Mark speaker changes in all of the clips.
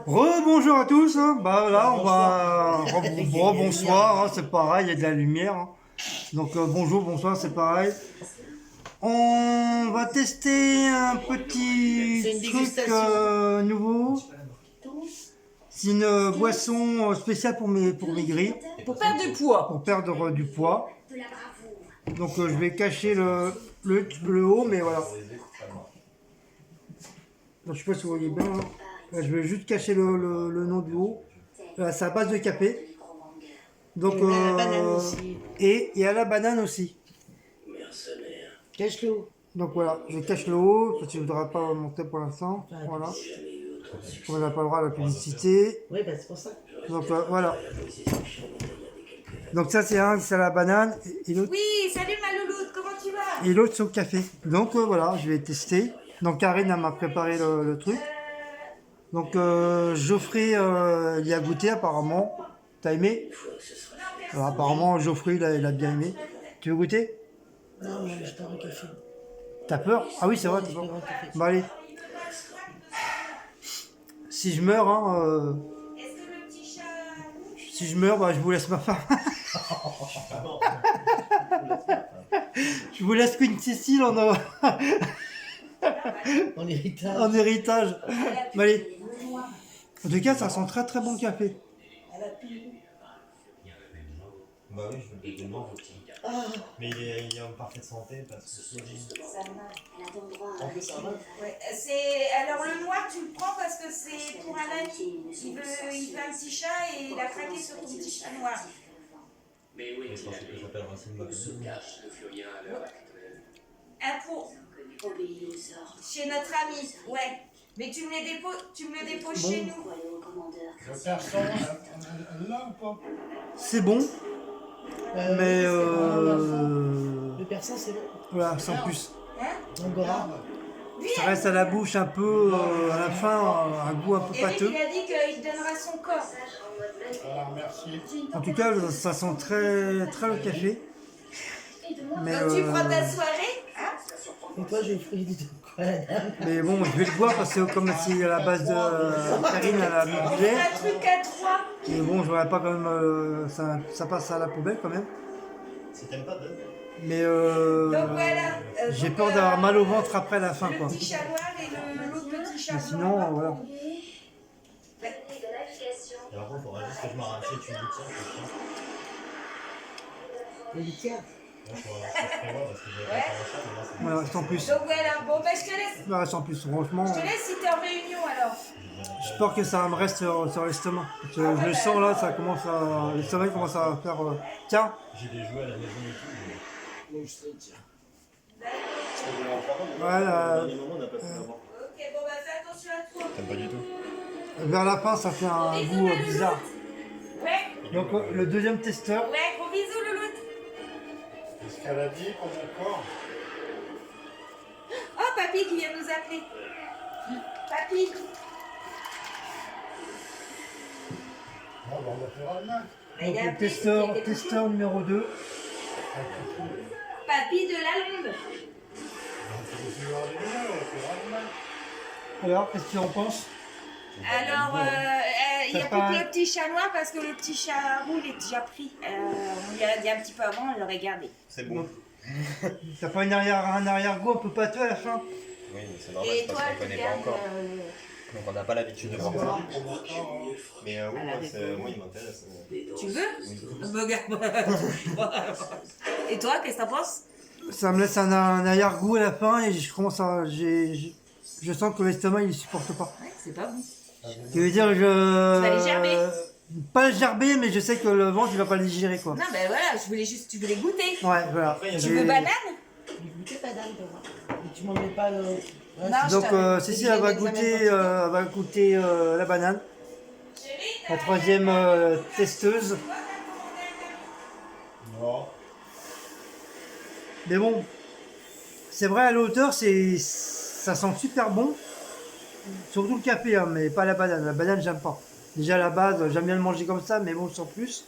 Speaker 1: Rebonjour à tous, hein. Bah là on va bonsoir, hein, c'est pareil, il y a de la lumière, hein. Donc bonjour, bonsoir, c'est pareil. On va tester un petit
Speaker 2: C'est une
Speaker 1: truc
Speaker 2: dégustation.
Speaker 1: nouveau. C'est une boisson spéciale pour maigrir,
Speaker 2: Pour perdre du poids.
Speaker 1: pour perdre du poids. Donc je vais cacher le haut, mais voilà. Donc, je sais pas si vous voyez bien, hein. Là, je vais juste cacher le nom du haut. Là, c'est à base de café. Donc,
Speaker 2: Et on a la banane aussi.
Speaker 1: Et il y a la banane aussi.
Speaker 2: Cache l'eau.
Speaker 1: Donc voilà, je cache le haut, parce que je ne voudrais pas monter pour l'instant. Voilà. On n'a pas le droit à la publicité.
Speaker 2: Oui, bah c'est pour ça.
Speaker 1: Donc voilà. Donc ça c'est la banane et l'autre
Speaker 3: Oui, salut ma louloute, comment tu vas?
Speaker 1: et l'autre c'est au café. Donc voilà, je vais tester. Donc Karine elle m'a préparé le truc. Donc Geoffrey il y a goûté apparemment. T'as aimé? Alors, apparemment Geoffrey il a bien aimé. Tu veux goûter?
Speaker 2: Non, mais je t'en café.
Speaker 1: T'as peur? Ah oui c'est vrai, t'as peur. Bah allez. Si je meurs, hein,
Speaker 3: Est-ce que le petit chat bouge?
Speaker 1: si je meurs, bah je vous laisse ma femme. Je vous laisse Queen Cécile
Speaker 2: En héritage.
Speaker 1: en héritage. Bah, allez. En tout cas, ça sent très très bon le café.
Speaker 4: Bah oui, je me demande. Mais il est en parfaite santé parce que
Speaker 3: Ça marche.
Speaker 4: en plus ça va.
Speaker 3: Ouais, alors le noir tu le prends parce que c'est pour un ami. Il veut un petit chat et il a craqué sur ton petit chat noir.
Speaker 4: Je pense que ça s'appelle Racine Macron.
Speaker 3: Un pour chez notre ami, ouais. Mais tu me le déposes chez nous.
Speaker 1: C'est bon, mais
Speaker 2: Le persan, c'est bon.
Speaker 1: voilà, sans plus.
Speaker 3: Hein?
Speaker 2: Angora.
Speaker 3: Lui,
Speaker 1: Ça reste à la bouche un peu, à la fin, un goût un peu
Speaker 3: Eric,
Speaker 1: pâteux.
Speaker 3: il a dit qu'il te donnera son corps.
Speaker 1: En tout cas, ça sent très très le café. Mais,
Speaker 3: Donc tu prends ta soirée, hein?
Speaker 2: Et toi, j'ai pris du tout. Quoi, la dame?
Speaker 1: mais bon, je vais le boire parce que comme c'est à la base de Karine, elle a mis
Speaker 3: On
Speaker 1: du
Speaker 3: fait
Speaker 1: lait.
Speaker 3: un truc à trois.
Speaker 1: Et bon, je voudrais pas quand même, ça passe à la poubelle quand même.
Speaker 4: Si t'aimes pas, donne.
Speaker 1: Mais
Speaker 3: Donc voilà.
Speaker 1: j'ai
Speaker 3: Donc,
Speaker 1: peur d'avoir mal au ventre après la fin
Speaker 3: Le
Speaker 1: quoi.
Speaker 3: petit chat noir et l'autre petit chat
Speaker 1: Mais
Speaker 3: blanc.
Speaker 1: sinon, voilà.
Speaker 4: Et par contre, il faudra juste que je m'arrache une litière.
Speaker 2: Le litière.
Speaker 4: Là, je prévois parce que j'ai pas faire un chat, mais là, c'est
Speaker 1: Voilà, sans plus.
Speaker 3: Donc voilà, bon bah je te laisse.
Speaker 1: Voilà, sans plus, franchement.
Speaker 3: Je te laisse si t'es en réunion alors.
Speaker 1: J'ai peur que ça me reste sur l'estomac. Parce que je le sens là, ça commence à. L'estomac commence à faire. Tiens,
Speaker 4: J'ai des jouets à la maison et tout.
Speaker 2: Non, je sais, tiens.
Speaker 1: voilà.
Speaker 4: Au dernier moment, on n'a pas pu l'avoir.
Speaker 3: Ok, bon bah fais attention à toi.
Speaker 4: T'aimes pas du tout?
Speaker 1: Vers la fin, ça fait un
Speaker 3: Bisous,
Speaker 1: goût
Speaker 3: ma louloute.
Speaker 1: bizarre.
Speaker 3: Ouais,
Speaker 1: Donc, le deuxième testeur.
Speaker 3: ouais, gros bisous louloute.
Speaker 4: Est-ce qu'elle a dit pour mon corps?
Speaker 3: Oh papy qui vient nous appeler. Papy.
Speaker 4: Non, bah, on va faire un match.
Speaker 3: Bah, il
Speaker 1: Donc,
Speaker 3: a
Speaker 1: le
Speaker 3: appelé,
Speaker 1: testeur,
Speaker 3: il était
Speaker 1: testeur numéro 2.
Speaker 3: Papy de la Londe.
Speaker 1: Alors, qu'est-ce que tu en penses?
Speaker 3: Alors, il n'y a
Speaker 1: Ça
Speaker 3: plus que
Speaker 1: paraît-
Speaker 3: le petit chat noir parce que le petit chat roux il est déjà pris. On lui a dit un petit peu avant, on l'aurait gardé.
Speaker 4: C'est bon.
Speaker 1: T'as pas un arrière-goût un peu pâteux à la fin?
Speaker 5: Oui, mais c'est normal,
Speaker 3: Et
Speaker 5: c'est
Speaker 3: toi,
Speaker 5: parce qu'on
Speaker 3: tu
Speaker 5: connaît pas
Speaker 3: gardes.
Speaker 5: encore. Donc on n'a pas l'habitude de voir ça.
Speaker 4: Mais oui, moi, il m'intéresse.
Speaker 3: Tu veux? Me garde. Et toi, qu'est-ce que t'en penses?
Speaker 1: Ça me laisse un arrière-goût à la fin et je commence à. Je sens que l'estomac il supporte pas.
Speaker 3: Ouais, c'est pas bon.
Speaker 1: Tu veux dire,
Speaker 3: Tu vas les gerber.
Speaker 1: Pas le gerber, mais je sais que le ventre il va pas le digérer quoi.
Speaker 3: Non, ben voilà, tu voulais goûter.
Speaker 1: Ouais, voilà.
Speaker 3: Tu veux banane?
Speaker 2: J'ai goûté banane, toi. Mais tu m'en mets pas le. Ouais,
Speaker 3: Non, je
Speaker 1: Donc,
Speaker 3: t'avais-
Speaker 1: Cécile,
Speaker 2: j'ai
Speaker 1: elle va
Speaker 2: des examens
Speaker 1: goûter,
Speaker 2: quotidiens.
Speaker 1: la banane.
Speaker 3: Chérie,
Speaker 1: La troisième testeuse.
Speaker 4: Non.
Speaker 1: Mais bon, c'est vrai, à la hauteur, ça sent super bon. Surtout le café, hein, mais pas la banane. La banane, j'aime pas. Déjà, à la base, j'aime bien le manger comme ça, mais bon, sans plus.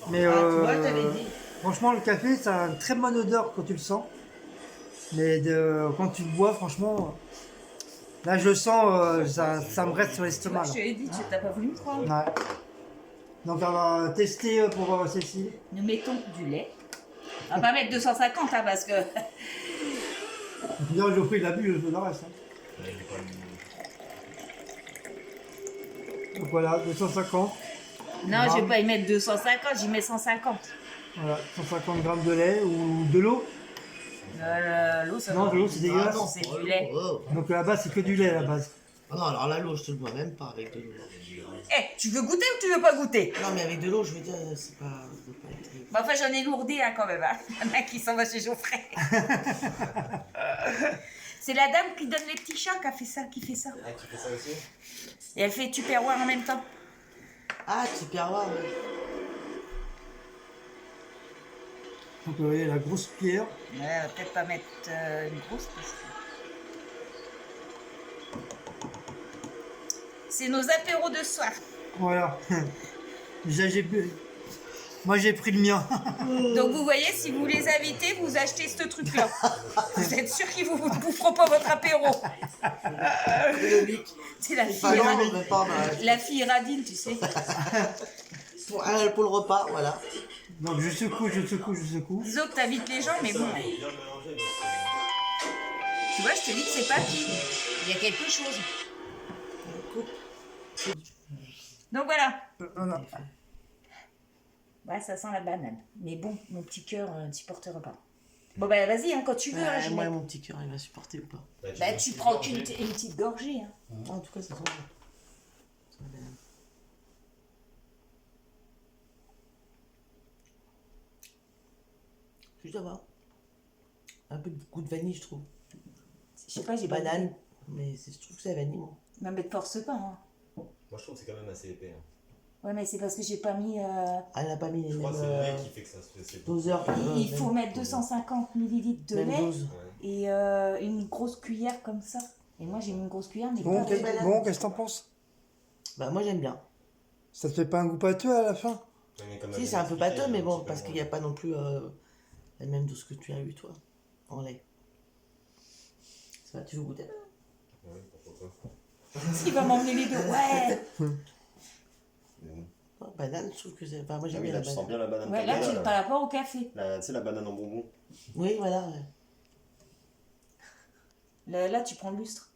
Speaker 1: Mais
Speaker 2: Ah, tu vois, t'avais dit.
Speaker 1: franchement, le café, ça a une très bonne odeur quand tu le sens. Mais quand tu le bois, franchement, Là, je le sens, ça me reste sur
Speaker 3: Tu vois,
Speaker 1: l'estomac.
Speaker 3: je te l'ai dit, tu n'as pas voulu me croire.
Speaker 1: Là. Ouais. Donc, on va tester pour Cécile.
Speaker 3: Nous mettons du lait. On va pas mettre 250 hein, parce que.
Speaker 1: Non, je pris de la bu, le reste. Hein. Donc voilà, 250.
Speaker 3: Non, je vais pas y mettre 250, j'y mets 150.
Speaker 1: Voilà, 150 grammes de lait ou de l'eau.
Speaker 3: L'eau, ça
Speaker 1: Non,
Speaker 3: va.
Speaker 1: de l'eau, c'est dégueulasse.
Speaker 3: Non, c'est du lait.
Speaker 2: Oh.
Speaker 1: Donc à la base, c'est que du lait à la base.
Speaker 2: Ah non, alors là, l'eau, je te le bois même pas avec de l'eau.
Speaker 3: Eh, tu veux goûter ou tu veux pas goûter?
Speaker 2: Non, mais avec de l'eau, je veux dire, c'est pas. Ça doit pas être...
Speaker 3: Bah, enfin, j'en ai lourdé hein, quand même. Hein. Il y en a qui s'en va chez Geoffrey. C'est la dame qui donne les petits chats qui fait ça.
Speaker 4: Ah, tu fais ça aussi?
Speaker 3: Et elle fait Tupperware en même temps.
Speaker 2: Ah, tu perds ouais.
Speaker 1: Donc vous voyez la grosse pierre.
Speaker 3: Peut-être pas mettre une grosse parce que... C'est nos apéros de soir.
Speaker 1: Voilà. Moi j'ai pris le mien.
Speaker 3: Donc vous voyez, si vous les invitez, vous achetez ce truc-là. Vous êtes sûr qu'ils vous boufferont pas votre apéro. C'est la fille,
Speaker 2: Ah non, mais pas mal.
Speaker 3: la fille radine, tu sais.
Speaker 2: Pour le repas, voilà.
Speaker 1: Donc je secoue.
Speaker 3: Disons que t'invites les gens, mais bon.
Speaker 4: Bien mélanger.
Speaker 3: Tu vois, je te dis que c'est pas qui. Il y a quelque chose. Donc voilà.
Speaker 1: Voilà.
Speaker 3: Ouais, ça sent la banane. Mais bon, mon petit cœur ne supportera pas. Bon, bah vas-y, hein, quand tu veux. Hein,
Speaker 2: Moi, mon petit cœur, il va supporter ou pas.
Speaker 3: Bah, tu prends une petite gorgée. Hein.
Speaker 2: En tout cas, ça sent bon. Ça va. Un peu de goût de vanille, je trouve.
Speaker 3: Je sais pas, j'ai pas
Speaker 2: Banane,
Speaker 3: goûté.
Speaker 2: mais je trouve que c'est la vanille, moi.
Speaker 3: Non, mais te force pas. Hein.
Speaker 4: Moi, je trouve que c'est quand même assez épais. Hein.
Speaker 3: Ouais, mais c'est parce que j'ai pas mis.
Speaker 2: Ah, elle n'a pas mis les
Speaker 4: Je crois
Speaker 2: mêmes
Speaker 4: que c'est le lait qui fait que ça se fait. C'est
Speaker 2: doseurs.
Speaker 3: Il faut mettre 250 ml de
Speaker 2: Même
Speaker 3: lait
Speaker 2: dose.
Speaker 4: Ouais.
Speaker 3: et une grosse cuillère comme ça. Et moi, j'ai mis une grosse cuillère, mais
Speaker 1: Bon,
Speaker 3: pas
Speaker 1: qu'est-ce
Speaker 3: de-
Speaker 1: qu'est-ce que t'en penses?
Speaker 2: Bah, moi, j'aime bien.
Speaker 1: Ça te fait pas un goût pâteux à la fin?
Speaker 4: Ouais, mais comme
Speaker 2: Si,
Speaker 4: elle
Speaker 2: c'est un peu
Speaker 4: expliqué,
Speaker 2: pâteux, mais
Speaker 4: un
Speaker 2: bon,
Speaker 4: petit peu
Speaker 2: parce qu'il n'y a pas non plus la même dose que tu as eu, toi, en lait. Ça va, tu veux goûter?
Speaker 4: Ouais, pourquoi pas.
Speaker 3: Il va m'emmener les deux. Ouais.
Speaker 2: Oh, banane, je trouve que c'est. Enfin, moi,
Speaker 5: Ah
Speaker 2: j'aime
Speaker 5: oui,
Speaker 2: bien
Speaker 5: là,
Speaker 2: la
Speaker 5: tu sens
Speaker 2: banane.
Speaker 5: bien la banane.
Speaker 3: Ouais, là,
Speaker 5: cannelle,
Speaker 3: tu par rapport au café.
Speaker 5: Tu sais, la banane en bonbon.
Speaker 2: Oui, voilà. Ouais.
Speaker 3: Là, tu prends le lustre.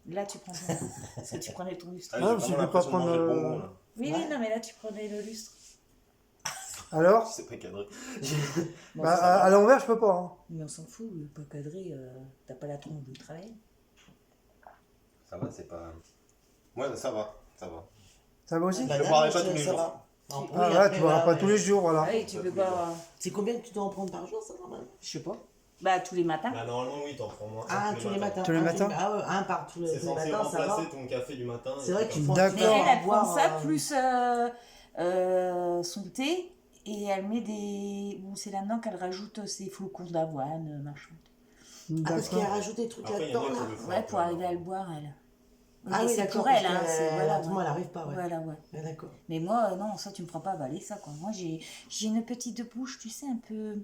Speaker 3: Là, tu prends ça. Parce que tu prenais ton lustre.
Speaker 1: Ah,
Speaker 5: j'ai
Speaker 1: parce que
Speaker 5: vraiment
Speaker 1: tu peux pas
Speaker 5: l'impression de manger
Speaker 1: prendre,
Speaker 5: le bonbon, là.
Speaker 3: Oui,
Speaker 2: Ouais.
Speaker 3: oui, non, mais là, tu prenais le lustre.
Speaker 1: Alors?
Speaker 5: C'est pas cadré.
Speaker 3: Bon,
Speaker 1: Bah,
Speaker 3: ça va.
Speaker 1: à l'envers, je peux pas. Hein.
Speaker 3: Mais on s'en fout, pas cadré, t'as pas la tronche de travail.
Speaker 5: Ça va, c'est pas. Ouais, ça va. Ça va.
Speaker 1: Ça va aussi?
Speaker 5: le
Speaker 2: Banane,
Speaker 5: boirai pas
Speaker 2: ça-
Speaker 5: tous les
Speaker 2: ça
Speaker 5: jours.
Speaker 2: va. Non,
Speaker 1: Ah
Speaker 2: oui,
Speaker 1: ouais,
Speaker 2: après,
Speaker 1: tu boiras
Speaker 2: voilà,
Speaker 1: pas
Speaker 2: ouais.
Speaker 1: tous les jours, voilà.
Speaker 3: Oui, tu peux pas.
Speaker 2: C'est combien que tu dois en prendre par jour, ça, normalement?
Speaker 3: Je sais pas. Bah, tous les matins.
Speaker 4: Bah, normalement, oui, t'en prends moins.
Speaker 2: Ah, tous les matins.
Speaker 1: Tous les
Speaker 2: Ah,
Speaker 1: matins
Speaker 2: Ah, ouais, un par tous les
Speaker 4: C'est censé
Speaker 2: matins, ça va.
Speaker 4: remplacer ton café du matin.
Speaker 2: C'est vrai que tu
Speaker 4: tu
Speaker 2: prends.
Speaker 1: D'accord.
Speaker 3: Mais elle prend
Speaker 2: boire,
Speaker 3: ça plus son thé et elle met des. Ou c'est là-dedans qu'elle rajoute ses flocons d'avoine, machin.
Speaker 2: Ah, parce qu'il a
Speaker 1: D'accord.
Speaker 2: rajouté des trucs
Speaker 4: Après, il y en
Speaker 2: là-dedans,
Speaker 4: a qui
Speaker 2: là.
Speaker 4: le font.
Speaker 3: Ouais, pour arriver à le boire, elle.
Speaker 2: Ah
Speaker 3: Mais
Speaker 2: oui,
Speaker 3: c'est
Speaker 2: d'accord.
Speaker 3: pour elle,
Speaker 2: parce
Speaker 3: hein.
Speaker 2: que,
Speaker 3: C'est, voilà,
Speaker 2: autrement,
Speaker 3: ouais.
Speaker 2: elle n'arrive pas, ouais.
Speaker 3: Voilà, ouais.
Speaker 2: Ouais, d'accord.
Speaker 3: Mais moi, non, ça, tu me feras pas avaler ça, quoi. Moi, j'ai une petite bouche, tu sais, un peu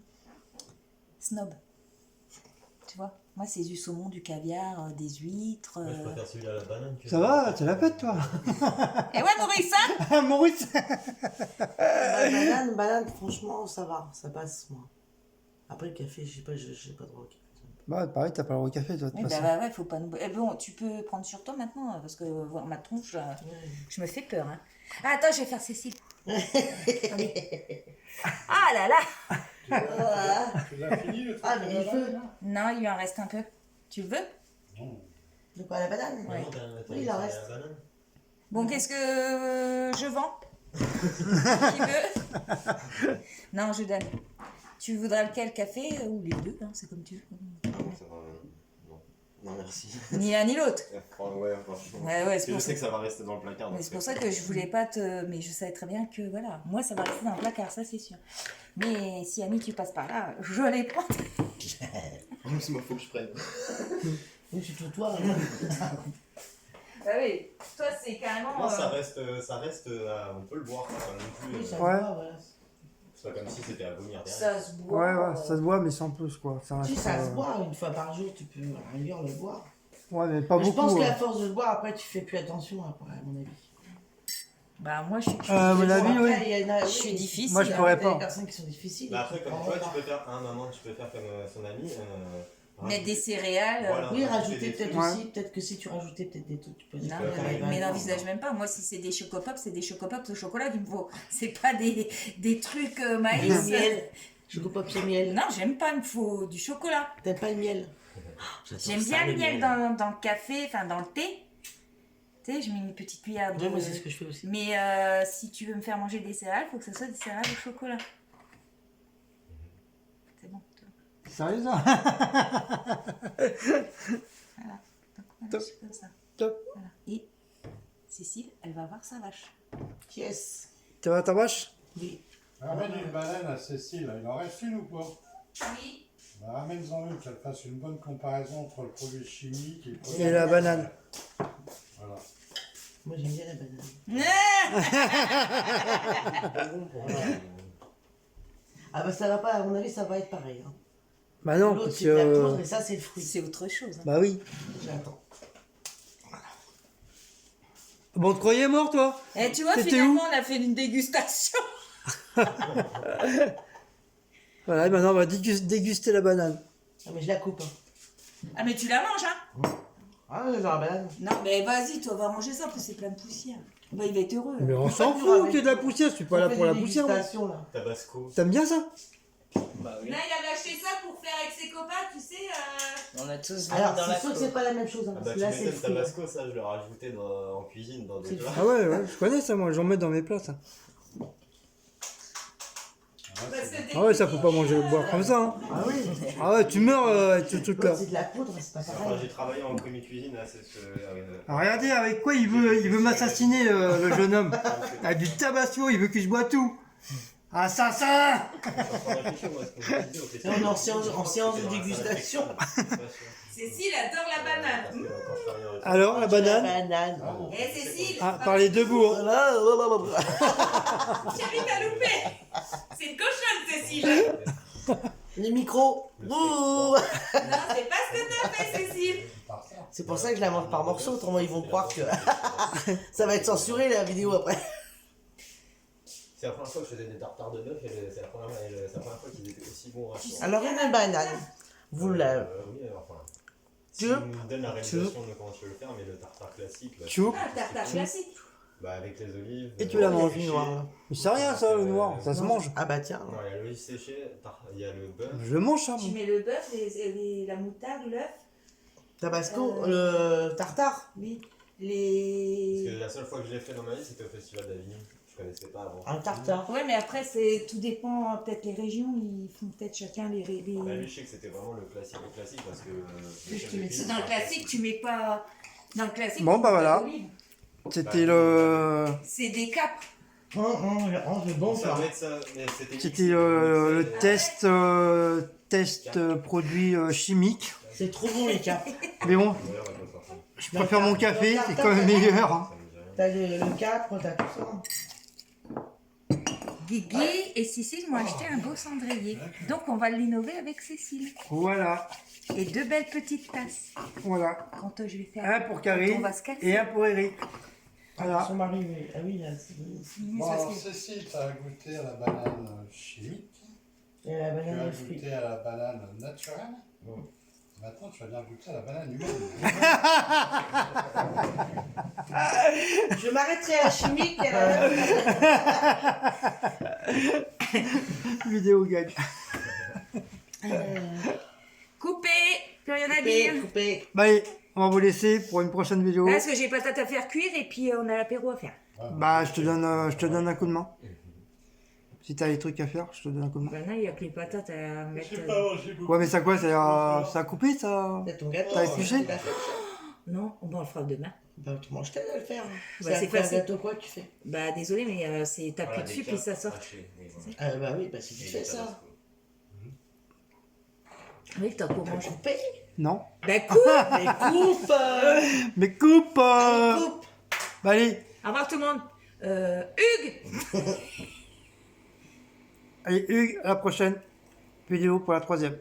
Speaker 3: snob. Tu vois? Moi, c'est du saumon, du caviar, des huîtres.
Speaker 4: Moi, je préfère celui à la banane. Que
Speaker 1: Ça va, tu la pètes, toi?
Speaker 3: Et ouais, Maurice, hein?
Speaker 1: Ah, Maurice!
Speaker 2: Banane, franchement, ça va. Ça passe, moi. Après, le café, je sais pas, j'ai pas droit au café.
Speaker 1: Bah, pareil, t'as pas le droit au café, toi, de
Speaker 3: Oui,
Speaker 1: toute
Speaker 3: bah,
Speaker 1: façon.
Speaker 3: ouais, faut pas nous. Eh bon, tu peux prendre sur toi maintenant, parce que voir ma tronche, je me fais peur. Hein. Ah, attends, je vais faire Cécile. Allez. Ah là là!
Speaker 4: Tu l'as fini le truc
Speaker 2: Ah, mais il veut.
Speaker 3: Non, il lui en reste un peu. Tu le veux?
Speaker 2: De quoi, la banane?
Speaker 3: Ouais.
Speaker 2: Oui, il en reste.
Speaker 3: Bon, qu'est-ce que je vends? Qui veut? Non, je donne. Tu voudras lequel, café ou les deux, hein, c'est comme tu veux.
Speaker 5: Non, ça va. Non. Non, merci.
Speaker 3: Ni l'un ni l'autre.
Speaker 5: Ouais, franchement.
Speaker 3: Ouais, ouais, c'est
Speaker 5: Et je
Speaker 3: pour
Speaker 5: sais que ça va rester dans le placard.
Speaker 3: Mais
Speaker 5: donc
Speaker 3: c'est pour ça que je voulais pas te. Mais je savais très bien que voilà, moi ça va rester dans le placard, ça c'est sûr. Mais si Annie tu passes par là, je les prends.
Speaker 5: En plus, moi, faut que je prenne.
Speaker 2: Oui, c'est tout toi.
Speaker 3: Ah oui, toi c'est carrément.
Speaker 4: Moi, ça reste, on peut le boire, c'est pas non plus.
Speaker 2: Oui, ça
Speaker 1: Ouais.
Speaker 2: se voit, voilà.
Speaker 4: C'est pas comme si c'était à vomir derrière.
Speaker 3: Ça se boit.
Speaker 1: Ouais, ouais, ça se voit, mais sans plus, quoi. Ça
Speaker 2: Si
Speaker 1: reste,
Speaker 2: ça se boit, une fois par jour, tu peux à la rigueur le boire.
Speaker 1: Ouais, mais pas
Speaker 2: Je
Speaker 1: beaucoup.
Speaker 2: pense qu'à
Speaker 1: hein.
Speaker 2: force de le boire, après, tu fais plus attention, après, à mon avis.
Speaker 3: Bah, moi, je suis.
Speaker 1: À mon
Speaker 2: Mais bon,
Speaker 1: avis,
Speaker 2: après,
Speaker 1: oui.
Speaker 2: il y en a-
Speaker 3: Je suis
Speaker 2: oui,
Speaker 3: difficile.
Speaker 1: Moi, je pourrais
Speaker 2: il y a
Speaker 1: pas.
Speaker 2: des personnes qui sont difficiles.
Speaker 4: Bah
Speaker 2: et
Speaker 4: après,
Speaker 2: qui
Speaker 4: comme
Speaker 2: prendront
Speaker 4: toi, tu
Speaker 2: pas.
Speaker 4: peux faire un maman, tu peux faire comme son ami.
Speaker 3: Mettre des céréales.
Speaker 4: Voilà.
Speaker 2: Oui,
Speaker 4: rajouter
Speaker 2: rajouter
Speaker 4: des
Speaker 2: peut-être
Speaker 1: trucs.
Speaker 2: aussi, peut-être que si tu rajoutais peut-être des trucs, tu peux
Speaker 3: Non,
Speaker 2: dire
Speaker 3: mais n'envisage même pas. Moi, si c'est des chocopops, c'est des chocopops au chocolat qu'il me faut. C'est pas des trucs
Speaker 2: Et
Speaker 3: maïs.
Speaker 2: le miel. Chocopop et miel.
Speaker 3: Non, j'aime pas, il me faut du chocolat.
Speaker 2: T'aimes pas le miel?
Speaker 3: J'aime bien le miel dans le café, enfin dans le thé. Tu sais, je mets une petite cuillère de...
Speaker 2: Oui, moi, c'est ce que je fais aussi.
Speaker 3: Mais si tu veux me faire manger des céréales, il faut que ce soit des céréales au chocolat. C'est bon.
Speaker 1: Sérieux, ça?
Speaker 3: Voilà. Donc voilà,
Speaker 1: Top.
Speaker 3: c'est comme ça.
Speaker 1: Top.
Speaker 3: Voilà. Et Cécile, elle va voir sa vache.
Speaker 2: Yes.
Speaker 1: Tu vas ta vache?
Speaker 2: Oui.
Speaker 6: Ramène une banane à Cécile, il en reste une ou pas?
Speaker 3: Oui.
Speaker 6: Bah, ramène-en une, qu'elle fasse une bonne comparaison entre le produit chimique et le produit...
Speaker 1: Et la banane.
Speaker 6: Voilà.
Speaker 2: Moi, j'aime bien la banane. Ah bah ça va pas, à mon avis, ça va être pareil. Hein.
Speaker 1: Bah non,
Speaker 2: L'autre,
Speaker 1: parce
Speaker 2: c'est de la
Speaker 1: que...
Speaker 2: poudre et ça, c'est le fruit.
Speaker 3: C'est autre chose. hein.
Speaker 1: Bah oui.
Speaker 2: J'attends.
Speaker 1: Bon, te croyais mort, toi?
Speaker 3: Et tu vois,
Speaker 1: C'était
Speaker 3: finalement,
Speaker 1: où
Speaker 3: on a fait une dégustation.
Speaker 1: Voilà, et maintenant, on va déguster la banane.
Speaker 2: Ah, mais je la coupe. Hein.
Speaker 3: Ah, mais tu la manges, hein?
Speaker 2: Ah, j'adore la banane.
Speaker 3: Non, mais vas-y, toi, va manger ça, parce que c'est plein de poussière. Bah, il va être heureux.
Speaker 1: Mais on s'en
Speaker 2: tu
Speaker 1: fout
Speaker 2: ramènes-
Speaker 1: qu'il y ait de la poussière, je suis pas
Speaker 2: On
Speaker 1: là
Speaker 2: fait
Speaker 1: pour la
Speaker 2: des
Speaker 1: poussière, moi.
Speaker 2: dégustations, là.
Speaker 4: Tabasco.
Speaker 1: T'aimes bien ça?
Speaker 4: Bah oui.
Speaker 3: Là, il avait acheté ça pour faire avec ses copains, tu sais.
Speaker 7: On a tous vu
Speaker 2: Alors,
Speaker 7: dans la
Speaker 2: c'est sûr que
Speaker 7: cour.
Speaker 2: c'est pas la même chose. Hein,
Speaker 4: Ah
Speaker 2: parce
Speaker 4: bah
Speaker 2: que
Speaker 4: tu
Speaker 2: là, c'est le
Speaker 4: m'étonnes,
Speaker 2: fruit. hein.
Speaker 4: Tabasco, ça je l'ai rajouté en cuisine dans des
Speaker 2: C'est
Speaker 4: plats.
Speaker 1: Ah ouais, ouais, je connais ça, moi, j'en mets dans mes plats, ça. Ah ouais, ça faut pas manger le boire comme ça, hein.
Speaker 2: Ah oui.
Speaker 1: Ah ouais, tu meurs avec ce truc-là.
Speaker 2: C'est de la poudre, c'est pas
Speaker 4: Enfin,
Speaker 2: pareil.
Speaker 4: j'ai travaillé en commis cuisine, là, c'est ce que.
Speaker 1: Ah, regardez, avec quoi il veut m'assassiner, le jeune homme. Avec du tabasco, il veut que je bois tout. Assassin!
Speaker 2: On est en séance de dégustation.
Speaker 3: Cécile adore la banane.
Speaker 1: Alors, la banane?
Speaker 2: Banane.
Speaker 3: Eh, Cécile,
Speaker 1: Ah, parlez debout, hein.
Speaker 3: chérie, t'as loupé. C'est une cochonne, Cécile.
Speaker 2: Les micros. Ouh.
Speaker 3: Non, c'est pas ce que t'as fait, Cécile.
Speaker 2: C'est pour ça que je la mange par morceaux, autrement ils vont croire que ça va être censuré la vidéo après.
Speaker 4: C'est la première fois que je faisais des tartares de bœuf et c'est la première fois qu'ils étaient aussi bons.
Speaker 2: Alors une banane. Vous la...
Speaker 4: Oui, alors, enfin.
Speaker 2: Tu
Speaker 4: Si
Speaker 2: veux
Speaker 4: on me donne la réalisation de comment je peux le faire, mais le tartare classique, là,
Speaker 1: Chou.
Speaker 3: Ah, tartare classique.
Speaker 4: bah avec les olives.
Speaker 1: Et tu la manges,
Speaker 2: du noir.
Speaker 1: Mais c'est rien, ça, le noir. Ça se mange.
Speaker 2: Ah bah tiens.
Speaker 4: Non, il y a l'olive séchée, il y a le bœuf.
Speaker 1: Je le mange, ça,
Speaker 3: Tu
Speaker 1: moi.
Speaker 3: mets le bœuf, la moutarde, l'œuf.
Speaker 2: Tabasco, le tartare.
Speaker 3: Oui.
Speaker 4: Parce
Speaker 3: Les.
Speaker 4: que la seule fois que je l'ai fait dans ma vie, c'était au festival d'Avignon. Je connaissais pas avant.
Speaker 2: Un tartare.
Speaker 3: Ouais, mais après, tout dépend, peut-être les régions, ils font peut-être chacun les.
Speaker 4: Bah, lui, je sais que c'était vraiment le classique parce que.
Speaker 3: C'est dans le classique, tu mets pas. Dans le classique.
Speaker 1: Bon,
Speaker 3: tu
Speaker 1: bah,
Speaker 3: mets pas
Speaker 1: voilà.
Speaker 3: d'olive.
Speaker 1: C'était le...
Speaker 3: C'est des capres.
Speaker 2: C'est bon ça.
Speaker 1: C'était le test produit chimique.
Speaker 2: C'est trop bon les capes.
Speaker 1: Mais bon, je préfère mon café, c'est quand même meilleur, hein.
Speaker 2: T'as le capre, t'as tout ça.
Speaker 3: Guigui et Cécile m'ont acheté un beau cendrier. Donc, on va l'innover avec Cécile.
Speaker 1: Voilà,
Speaker 3: Et 2 belles petites tasses.
Speaker 1: voilà.
Speaker 3: Quand je vais faire.
Speaker 1: Un pour
Speaker 3: quand
Speaker 1: Karine
Speaker 3: on va se casser.
Speaker 1: et un pour Eric. Voilà.
Speaker 2: Son mari, oui. Ah oui, là, c'est...
Speaker 6: Bon, alors Cécile, tu as goûté à la banane chimique,
Speaker 2: Et la
Speaker 6: tu
Speaker 2: banane
Speaker 6: as
Speaker 2: de fruits.
Speaker 6: goûté à la banane naturelle. Maintenant, tu vas bien goûter à la banane humaine.
Speaker 2: Je m'arrêterai à la chimique et à la...
Speaker 1: Vidéo gag.
Speaker 3: Coupé. Plus rien à dire.
Speaker 2: Coupé.
Speaker 1: Bah allez, on va vous laisser pour une prochaine vidéo.
Speaker 3: Parce que j'ai patates à faire cuire et puis on a l'apéro à faire.
Speaker 1: Bah je te donne un coup de main. Si t'as les trucs à faire, je te donne un coup de main.
Speaker 3: Maintenant, il n'y a que les patates à mettre.
Speaker 1: Ouais, mais ça quoi, ça a coupé, ça?
Speaker 2: C'est ton gâteau.
Speaker 1: T'as épluché?
Speaker 3: Non, on va le fera demain.
Speaker 2: Bah, tu manges tel à le faire.
Speaker 3: Bah, c'est
Speaker 2: c'est un
Speaker 3: facile.
Speaker 2: gâteau quoi que tu fais?
Speaker 3: Bah, désolé, mais c'est t'appuies dessus puis ça sort.
Speaker 2: Ah bah oui, bah si tu fais ça.
Speaker 3: Oui, t'as pour manger.
Speaker 2: Coupé.
Speaker 1: Non.
Speaker 3: Bah, coupe.
Speaker 2: Mais coupe.
Speaker 1: Mais coupe
Speaker 2: Coupe.
Speaker 1: Bah allez,
Speaker 3: Au revoir tout le monde. Hugues.
Speaker 1: allez Hugues, à la prochaine vidéo pour la 3e.